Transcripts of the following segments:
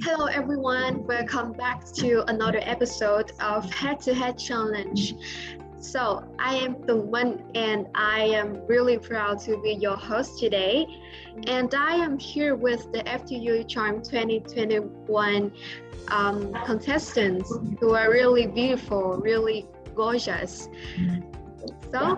Hello everyone, welcome back to another episode of Head-to-Head Challenge. So I am Tungman and I am really proud to be your host today. And I am here with the Ftucharm 2021 contestants who are really beautiful, really gorgeous. So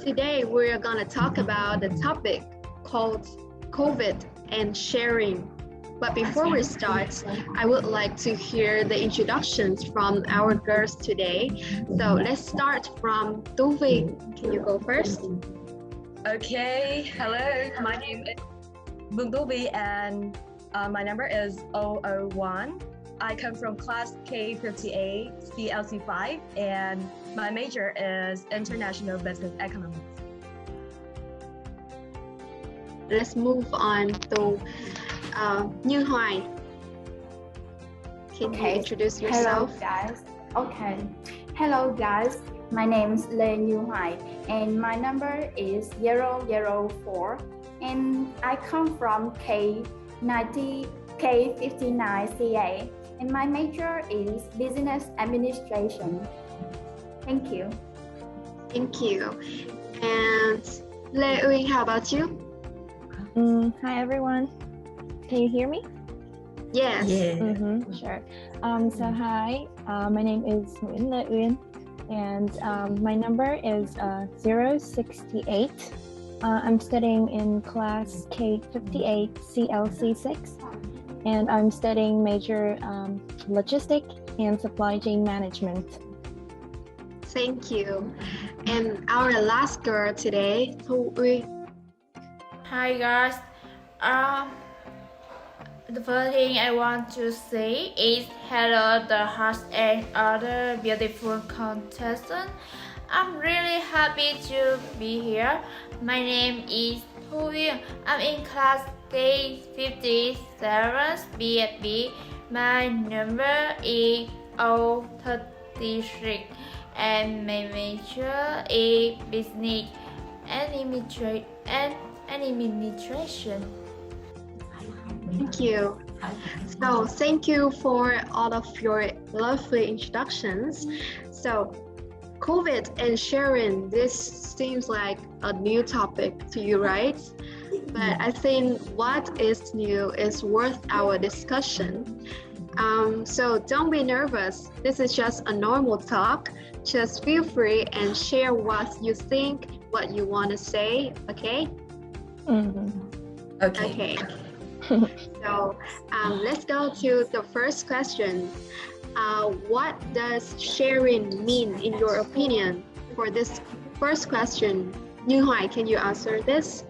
today we're gonna talk about the topic called COVID and sharing. But before we start, I would like to hear the introductions from our girls today. So let's start from Tú Vy. Can you go first? Okay, hello, my name is Vương Tú Vy and my number is 001. I come from class K58, CLC5, and my major is International Business Economics. Let's move on to Như Hoài. Can you introduce yourself? Hello guys. Okay. Hello guys. My name is Như Hoài and my number is 004 and I come from K59CA and my major is Business Administration. Thank you. Thank you. And Lê Uyên, how about you? Hi everyone. Can you hear me? Yes. Yeah. Sure. So hi, my name is Nguyễn Lê Uyên and my number is 068. I'm studying in class K58 CLC6 and I'm studying major logistics and supply chain management. Thank you. And our last girl today, Thu Uyên. Hi guys. The first thing I want to say is hello the host and other beautiful contestants. I'm really happy to be here. My name is Thu Uyên. I'm in class K57 BFB. My number is 036 and my major is business and administration. Thank you. So thank you for all of your lovely introductions. So COVID and sharing, this seems like a new topic to you, right? But I think what is new is worth our discussion. So don't be nervous. This is just a normal talk. Just feel free and share what you think, what you want to say, okay? Okay. So let's go to the first question. What does sharing mean in your opinion? For this first question, Như Hoài, can you answer this?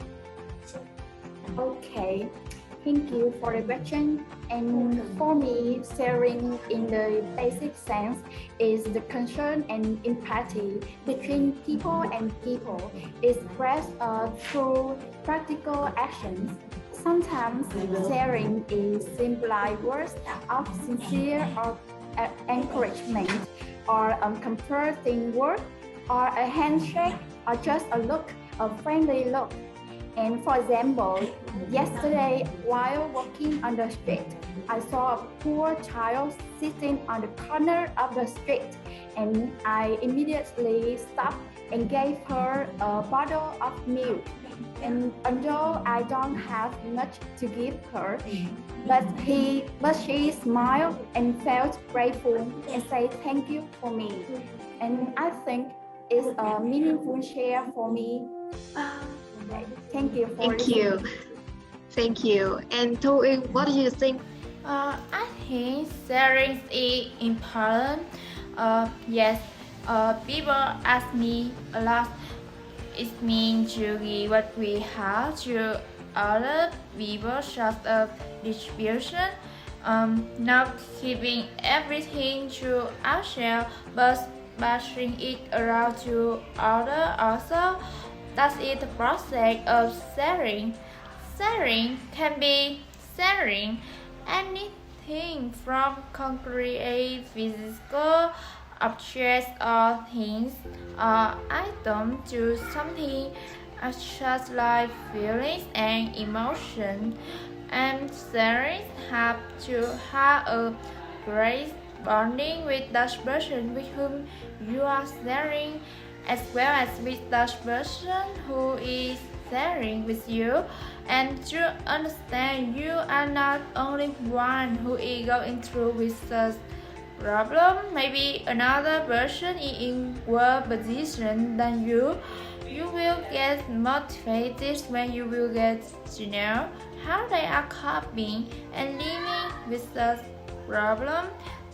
Okay. Thank you for the question. And for me, sharing in the basic sense is the concern and empathy between people and people expressed through practical actions. Sometimes sharing is simply words of sincere or encouragement, or comforting word, or a handshake, or just a look, a friendly look. And for example, yesterday while walking on the street, I saw a poor child sitting on the corner of the street, and I immediately stopped and gave her a bottle of milk. And although I don't have much to give her, but she smiled and felt grateful and said thank you for me. And I think it's a meaningful share for me. Thank you for listening. Thank you. And Thu Uyên, what do you think? I think sharing is important. Yes, people ask me a lot. It means to give what we have to other people, such as distribution. Not keeping everything to ourselves, but passing it around to others also. That is the process of sharing. Sharing can be sharing anything from concrete physical objects or things or items to something just like feelings and emotions, and sharing have to have a great bonding with that person with whom you are sharing, as well as with that person who is sharing with you, and to understand you are not only one who is going through with such problem. Maybe another person is in worse position than you. You will get motivated when you will get to know how they are coping and living with such problem,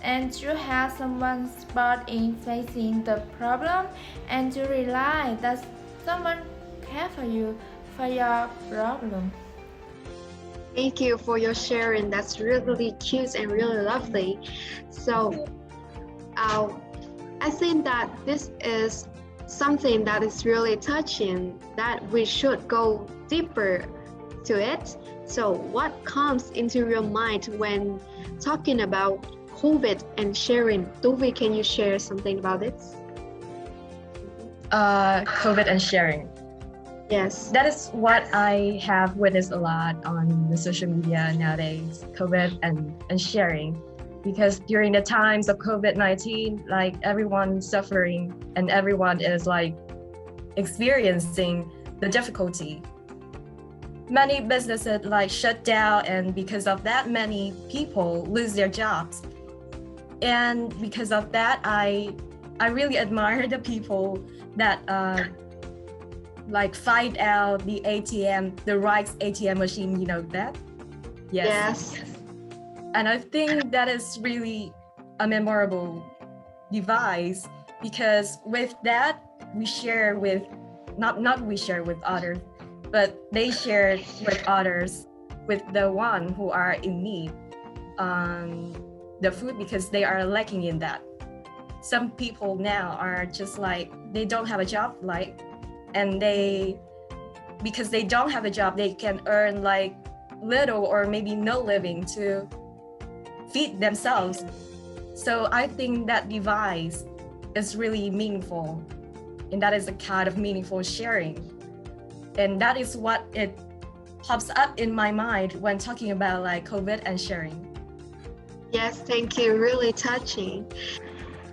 and to have someone support in facing the problem, and to realize that someone cares for you for your problem. Thank you for your sharing. That's really cute and really lovely. So, I think that this is something that is really touching, that we should go deeper to it. So, what comes into your mind when talking about COVID and sharing? Tú Vy, can you share something about it? COVID and sharing. Yes. That is what I have witnessed a lot on the social media nowadays, COVID and sharing. Because during the times of COVID-19, like everyone's suffering and everyone is like experiencing the difficulty. Many businesses like shut down, and because of that, many people lose their jobs. And because of that, I really admire the people that like find out the ATM, the right ATM machine, you know that? Yes. And I think that is really a memorable device, because with that we share with not we share with others, but they share with others, with the one who are in need the food, because they are lacking in that. Some people now are just like they don't have a job, like, and because they don't have a job, they can earn like little or maybe no living to feed themselves. So I think that device is really meaningful, and that is a kind of meaningful sharing, and that is what it pops up in my mind when talking about like COVID and sharing. Yes, thank you. Really touching.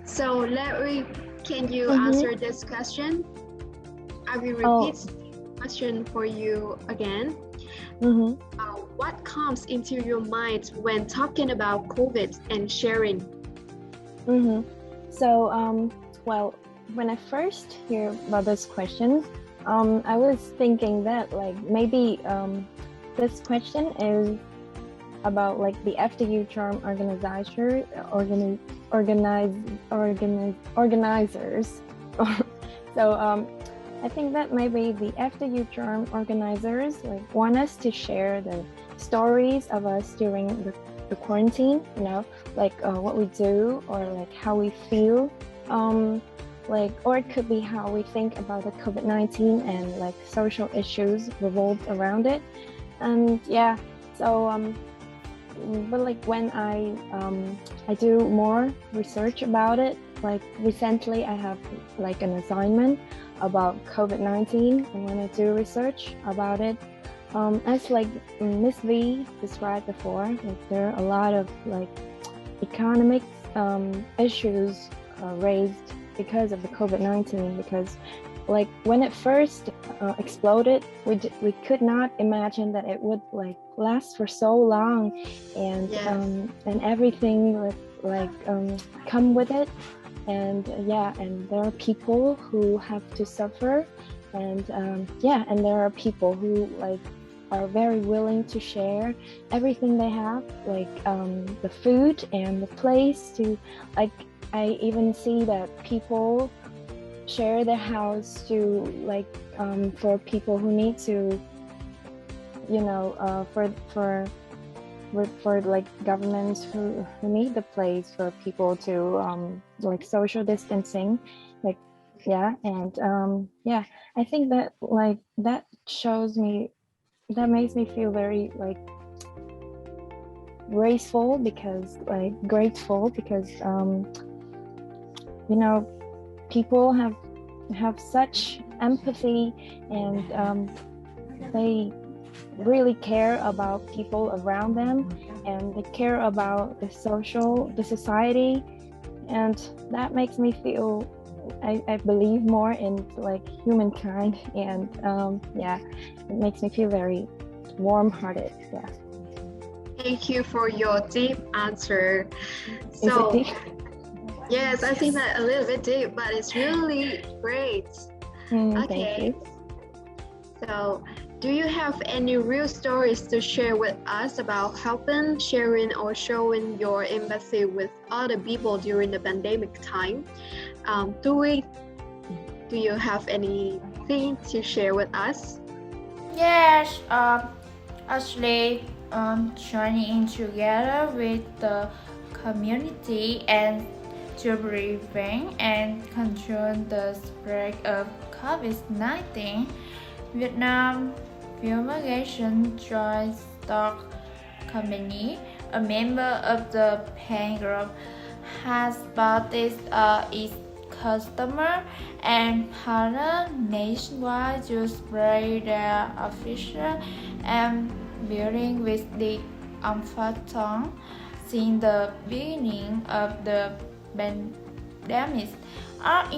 So, Larry, can you answer this question? I will repeat the question for you again. What comes into your mind when talking about COVID and sharing? So, well, when I first hear about this question, I was thinking that like maybe this question is about like the Ftucharm organizers. So I think that maybe the Ftucharm organizers like want us to share the stories of us during the quarantine, you know, like what we do or like how we feel, like, or it could be how we think about the COVID-19 and like social issues revolved around it. And yeah, so but like when I do more research about it, like recently I have like an assignment about COVID-19, and when I do research about it, as like Miss V described before, like there are a lot of like economic issues raised because of the COVID-19, because like when it first exploded, we could not imagine that it would like last for so long, and and everything would like come with it. And yeah, and there are people who have to suffer, and yeah, and there are people who like are very willing to share everything they have, like the food and the place to, like, I even see that people share their house to like for people who need to, you know, for like governments who need the place for people to like social distancing, like, yeah. And yeah, I think that like that shows me, that makes me feel very like grateful, because you know, people have have such empathy, and they really care about people around them, and they care about the society, and that makes me feel I believe more in like humankind, and yeah, it makes me feel very warm-hearted. Yeah. Thank you for your deep answer. Is it deep? Yes, I think that a little bit deep, but it's really great. Okay. Okay. Thank you. So, do you have any real stories to share with us about helping, sharing, or showing your empathy with other people during the pandemic time? Do you have anything to share with us? Yes, actually, joining together with the community and to prevent and control the spread of COVID-19, Vietnam Fumigation Joint Stock Company, a member of the PAN group, has spotted its customer and partner nationwide to spread their official and building with the Ftucharm since the beginning of the pandemic. Our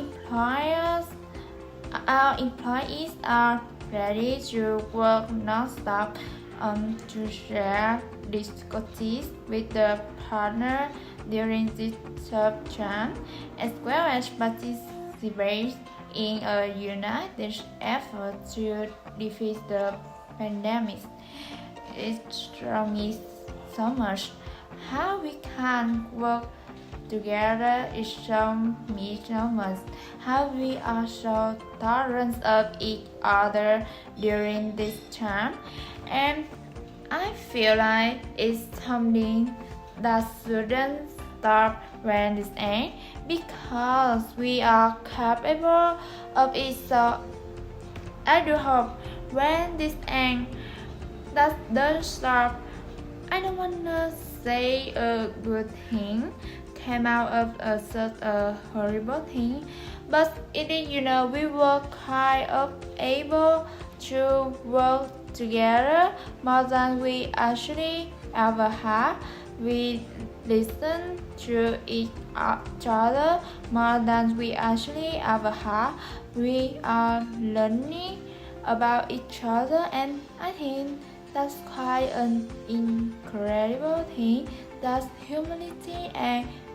employees are ready to work non-stop to share difficulties with the partner during this tough time, as well as participate in a united effort to defeat the pandemic. It struck me so much how we can work together. It showed me so much how we are so tolerant of each other during this time, and I feel like it's something that shouldn't stop when this ends, because we are capable of it. So I do hope when this ends, that doesn't stop. I don't wanna say a good thing came out of such a horrible thing, but it is, we were kind of able to work together more than we actually ever have. We listen to each other more than we actually ever have. We are learning about each other, and I think that's quite an incredible thing. That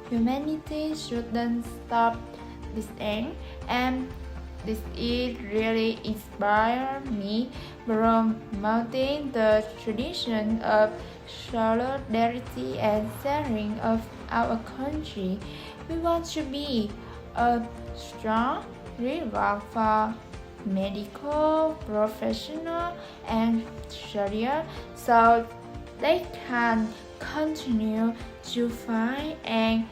humanity shouldn't stop this end, and this is really inspired me promoting the tradition of solidarity and sharing of our country. We want to be a strong rival for medical professional and career, so they can continue to fight and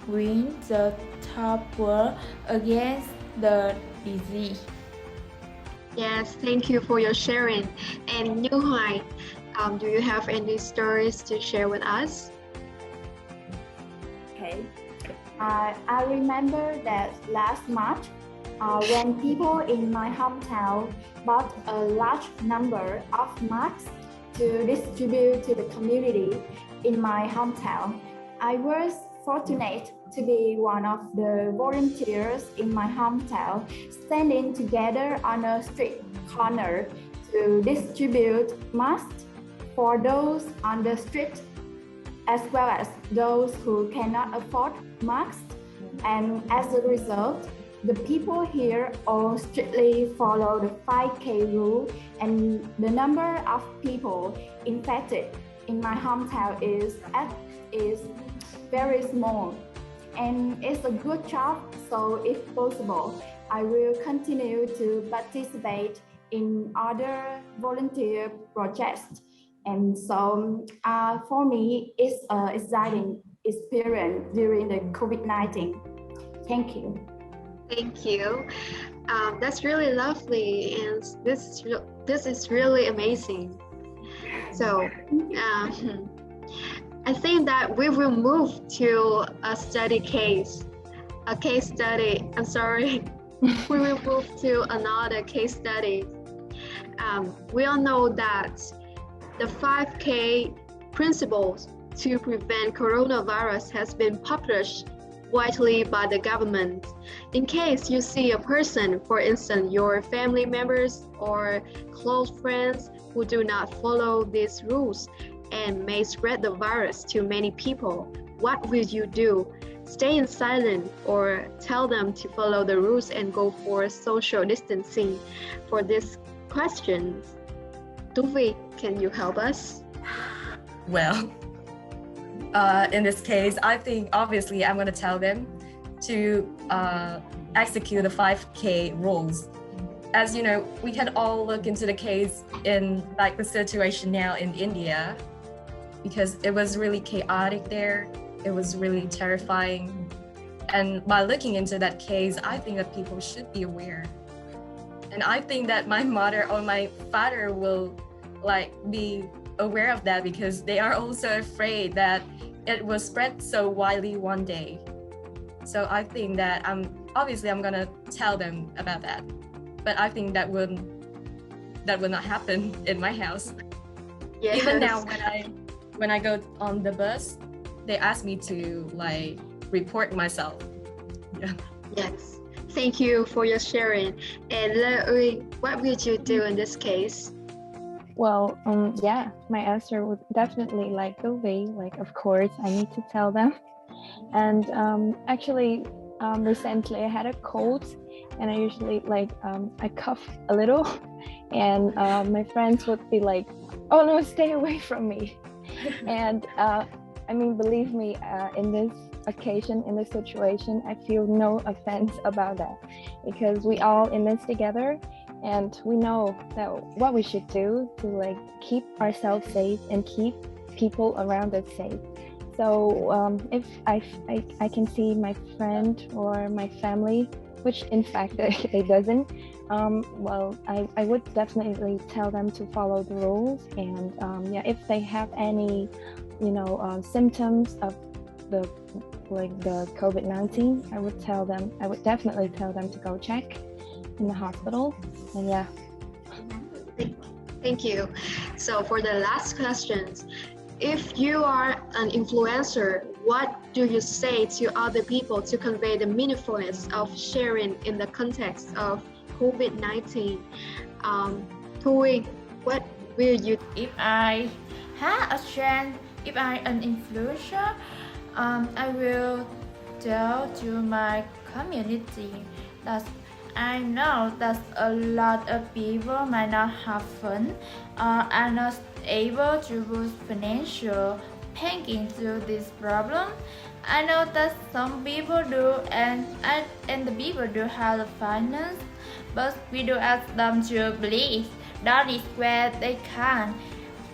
win the top war against the disease. Yes, thank you for your sharing. And Như Hoài, do you have any stories to share with us? Okay. I remember that last March, when people in my hometown bought a large number of masks to distribute to the community in my hometown. I was fortunate to be one of the volunteers in my hometown, standing together on a street corner to distribute masks for those on the street, as well as those who cannot afford masks. And as a result, the people here all strictly follow the 5K rule, and the number of people infected in my hometown is very small. And it's a good job, so if possible, I will continue to participate in other volunteer projects. And so for me, it's an exciting experience during the COVID-19. Thank you. Thank you. That's really lovely, and this is really amazing. So I think that we will move to a case study. I'm sorry. We will move to another case study. We all know that the 5K principles to prevent coronavirus has been published widely by the government. In case you see a person, for instance, your family members or close friends who do not follow these rules and may spread the virus to many people, what will you do? Stay in silence or tell them to follow the rules and go for social distancing? For this question, Tú Vy, can you help us? Well, in this case, I think obviously I'm going to tell them to execute the 5K rules. As you know, we can all look into the case in like the situation now in India, because it was really chaotic there. It was really terrifying. And by looking into that case, I think that people should be aware. And I think that my mother or my father will like be aware of that, because they are also afraid that it will spread so widely one day. So I think that I'm gonna tell them about that. But I think that will not happen in my house. Yes. Even now when I go on the bus, they ask me to like report myself. Yeah. Yes. Thank you for your sharing. And Lê Uyên, what would you do in this case? Well, yeah, my answer would definitely like Tú Vy. Like, of course, I need to tell them. And actually, recently I had a cold, and I usually I cough a little, and my friends would be like, "Oh no, stay away from me." And I mean, believe me, in this occasion, in this situation, I feel no offense about that, because we all in this together. And we know that what we should do to like keep ourselves safe and keep people around us safe. So if I can see my friend or my family, which in fact it doesn't, well, I would definitely tell them to follow the rules. And yeah, if they have any, symptoms of the COVID-19, I would definitely tell them to go check in the hospital. And yeah. Thank you. So for the last questions, if you are an influencer, what do you say to other people to convey the meaningfulness of sharing in the context of COVID-19? Thu Uyên, what will you? If I had a chance, if I an influencer, I will tell to my community that I know that a lot of people might not have fun or are not able to boost financial thanking to this problem. I know that some people do, and the people do have the finance, but we do ask them to believe that is where they can.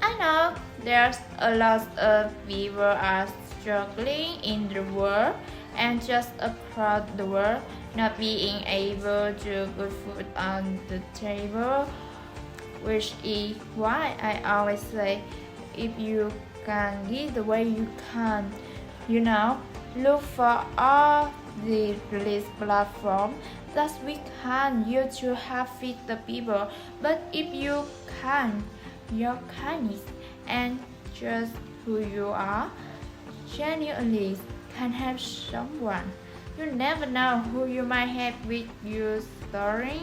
I know there's a lot of people are struggling in the world and just across the world, not being able to put food on the table, which is why I always say, if you can give the way you can, look for all the release platform that we can use to help feed the people. But if you can, your kindness and just who you are genuinely can help someone. You never know who you might have with your story,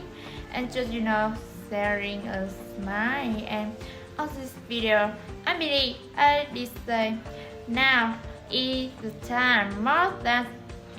and just sharing a smile. And on this video, I believe I did say, now is the time more than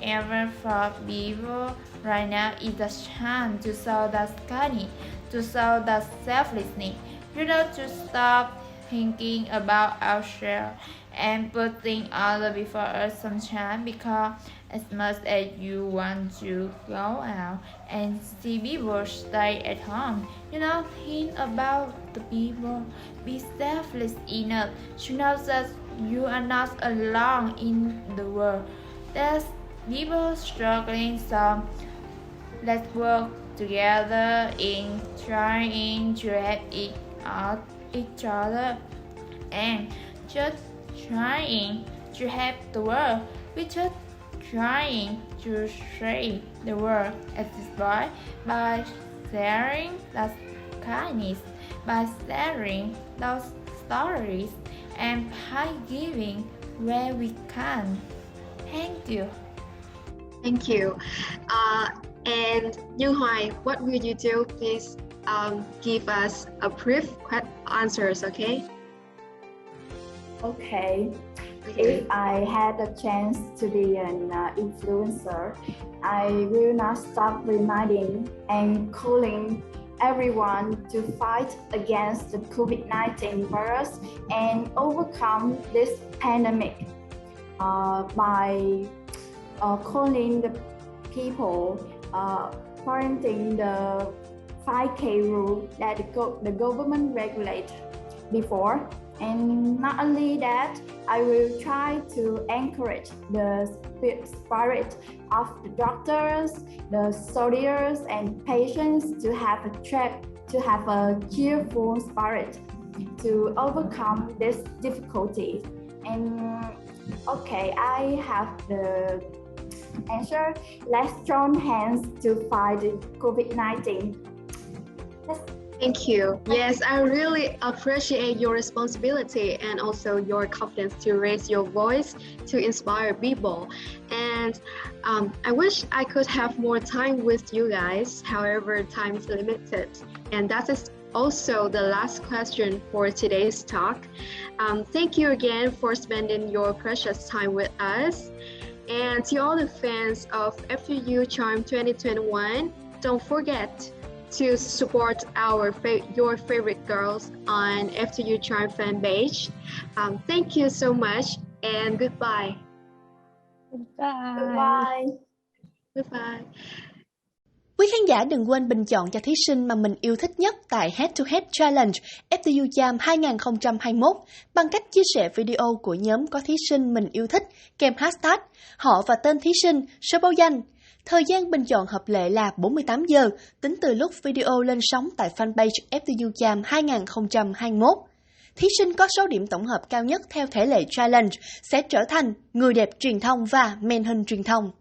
ever for people. Right now is the chance to show that kindness, to show that selflessness. To stop thinking about ourselves and putting others before us sometimes, because as much as you want to go out and see people, stay at home. Think about the people. Be selfless enough to know that you are not alone in the world. There's people struggling, so let's work together in trying to help each other and just trying to help the world. We just trying to shape the world as this boy by sharing those kindness, by sharing those stories, and by giving where we can. Thank you. Thank you. And Như Hoài, what will you do? Please give us a brief answers, okay? Okay. If I had a chance to be an influencer, I will not stop reminding and calling everyone to fight against the COVID-19 virus and overcome this pandemic by calling the people quarantine the 5K rule that the government regulated before. And not only that, I will try to encourage the spirit of the doctors, the soldiers, and patients to have a cheerful spirit to overcome this difficulty. And okay, I have the answer. Let's join hands to fight COVID-19. Thank you. Yes, I really appreciate your responsibility and also your confidence to raise your voice to inspire people. And I wish I could have more time with you guys. However, time is limited. And that is also the last question for today's talk. Thank you again for spending your precious time with us. And to all the fans of Ftucharm 2021, don't forget to support your favorite girls on Ftucharm fan page. Thank you so much and goodbye. Goodbye. Goodbye. Quý khán giả đừng quên bình chọn cho thí sinh mà mình yêu thích nhất tại Head to Head Challenge Ftucharm 2021 bằng cách chia sẻ video của nhóm có thí sinh mình yêu thích kèm hashtag họ và tên thí sinh, số báo danh. Thời gian bình chọn hợp lệ là 48 giờ, tính từ lúc video lên sóng tại fanpage Ftucharm 2021. Thí sinh có số điểm tổng hợp cao nhất theo thể lệ challenge sẽ trở thành người đẹp truyền thông và men hình truyền thông.